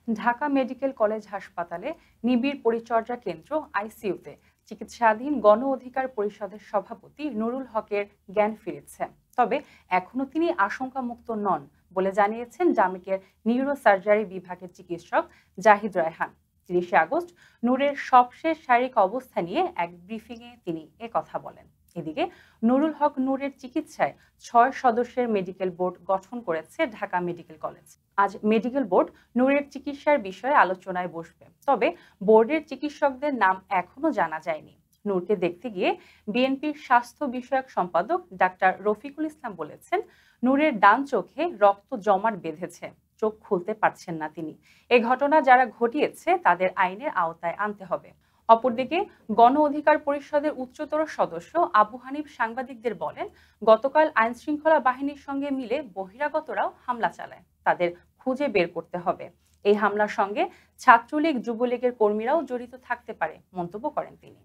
Dhaka medical college হাসপাতালে নিবিড় পরিচর্যা কেন্দ্র আইসিইউতে চিকিৎসাধীন গণ অধিকার পরিষদের সভাপতি নুরুল হকের জ্ঞান ফিরেছে। তবে এখনো তিনি আশঙ্কামুক্ত নন বলে জানিয়েছেন ডামিকের নিউরোসার্জারি বিভাগের চিকিৎসক জাহিদ রায়হান। ৩০ আগস্ট নূরের সবশেষ শারীরিক অবস্থা নিয়ে এক ব্রিফিংয়ে তিনি কথা বলেন। এদিকে নুরুল হক নূরের চিকিৎসায় ৬ সদস্যের মেডিকেল বোর্ড গঠন করেছে ঢাকা মেডিকেল কলেজ। আজ মেডিকেল বোর্ড নূরের চিকিৎসার বিষয়ে আলোচনায় বসবে। তবে বোর্ডের চিকিৎসকদের নাম এখনো জানা যায়নি। নূরকে দেখতে গিয়ে বিএনপির স্বাস্থ্য বিষয়ক সম্পাদক ডাক্তার রফিকুল ইসলাম বলেছেন, নূরের ডান চোখে রক্ত জমাট বেঁধেছে, চোখ খুলতে পারছেন না তিনি। এ ঘটনা যারা ঘটিয়েছে তাদের আইনের আওতায় আনতে হবে। অপরদিকে গণ অধিকার পরিষদের উচ্চতর সদস্য আবু হানিফ সাংবাদিকদের বলেন, গতকাল আইন শৃঙ্খলা বাহিনীর সঙ্গে মিলে বহিরাগতরাও হামলা চালায়, তাদের খুঁজে বের করতে হবে। এই হামলার সঙ্গে ছাত্রলীগ যুবলীগের কর্মীরাও জড়িত থাকতে পারে মন্তব্য করেন তিনি।